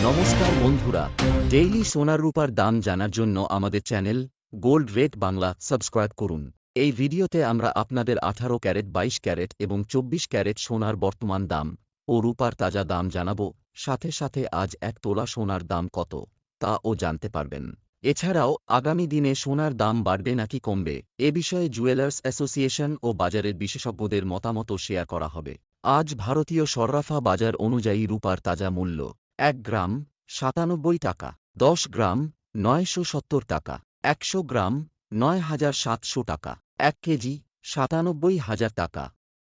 নমস্কার বন্ধুরা, ডেইলি সোনার রূপার দাম জানার জন্য আমাদের channel gold rate Bangla subscribe করুন। এই ভিডিওতে আমরা আপনাদের 18 ক্যারেট, 22 ক্যারেট এবং 24 ক্যারেট সোনার বর্তমান দাম ও রূপার তাজা দাম জানাবো। সাথে সাথে আজ 1 তোলা সোনার দাম কত তাও জানতে পারবেন। এছাড়াও আগামী দিনে সোনার দাম বাড়বে নাকি কমবে এ বিষয়ে জুয়েলার্স অ্যাসোসিয়েশন ও বাজারের বিশেষজ্ঞদের মতামতও শেয়ার করা হবে। আজ ভারতীয় সর্রাফা বাজার অনুযায়ী রূপার তাজা মূল্য 1 গ্রাম 97 টাকা, 10 গ্রাম 970 টাকা, 100 গ্রাম 9700 টাকা, 1 কেজি 97,000 টাকা।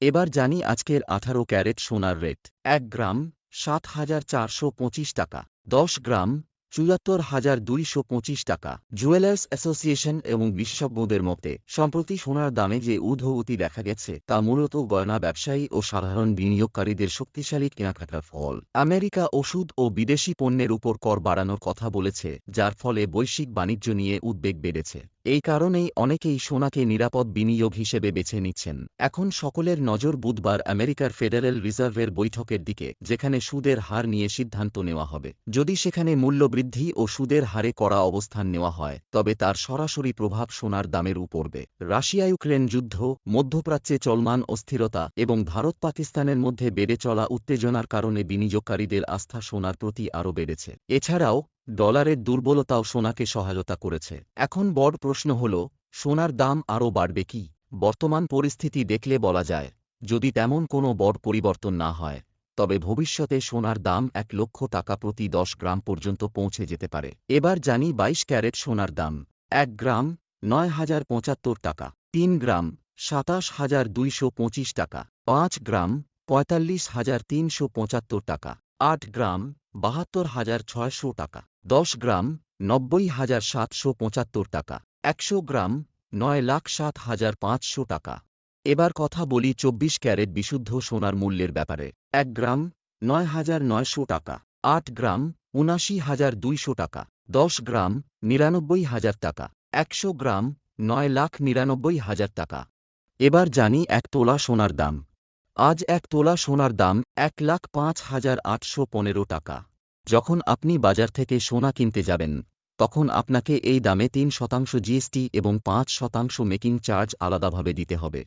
এবার জানি আজকের 18 ক্যারেট সোনার রেট। 1 গ্রাম 7,425 টাকা, 10 গ্রাম 74,225 টাকা। জুয়েলার্স অ্যাসোসিয়েশন এবং বিশেষজ্ঞদের মতে সম্প্রতি সোনার দামে যে ঊর্ধ্বগতি দেখা গেছে তা মূলত গয়না ব্যবসায়ী ও সাধারণ বিনিয়োগকারীদের শক্তিশালী কেনাকাটার ফল। আমেরিকা ওষুধ ও বিদেশি পণ্যের উপর কর বাড়ানোর কথা বলেছে, যার ফলে বৈশ্বিক বাণিজ্য নিয়ে উদ্বেগ বেড়েছে। এই কারণেই অনেকেই সোনাকে নিরাপদ বিনিয়োগ হিসেবে বেছে নিচ্ছেন। এখন সকলের নজর বুধবার আমেরিকার ফেডারেল রিজার্ভের বৈঠকের দিকে, যেখানে সুদের হার নিয়ে সিদ্ধান্ত নেওয়া হবে। যদি সেখানে মূল্যবৃদ্ধি ও সুদের হারে কড়া অবস্থান নেওয়া হয়, তবে তার সরাসরি প্রভাব সোনার দামের উপর পড়বে। রাশিয়া ইউক্রেন যুদ্ধ, মধ্যপ্রাচ্যে চলমান অস্থিরতা এবং ভারত পাকিস্তানের মধ্যে বেড়ে চলা উত্তেজনার কারণে বিনিয়োগকারীদের আস্থা সোনার প্রতি আরও বেড়েছে। এছাড়াও ডলারের দুর্বলতাও সোনাকে সহায়তা করেছে। এখন বড় প্রশ্ন হল, সোনার দাম আরও বাড়বে কি? বর্তমান পরিস্থিতি দেখলে বলা যায়, যদি তেমন কোনো বড় পরিবর্তন না হয়, তবে ভবিষ্যতে সোনার দাম 1 লক্ষ টাকা প্রতি 10 গ্রাম পর্যন্ত পৌঁছে যেতে পারে। এবার জানি 22 ক্যারেট সোনার দাম। 1 গ্রাম 9,075 টাকা, 3 গ্রাম 27,225 টাকা, 5 গ্রাম 45,375 টাকা, 8 গ্রাম 72,600 টাকা, 10 গ্রাম 90,775 টাকা, 100 গ্রাম 9,07,500 টাকা। এবার কথা বলি 24 ক্যারেট বিশুদ্ধ সোনার মূল্যের ব্যাপারে। 1 গ্রাম 9,900 টাকা, 8 গ্রাম 79,200 টাকা, 10 গ্রাম 99,000 টাকা, 100 গ্রাম 9,99,000 টাকা। এবার জানি 1 তোলা সোনার দাম। আজ 1 তোলা সোনার দাম 1,05,815 টাকা। যখন আপনি বাজার থেকে সোনা কিনতে যাবেন, তখন আপনাকে এই দামে 3% জিএসটি এবং 5% মেকিং চার্জ আলাদাভাবে দিতে হবে।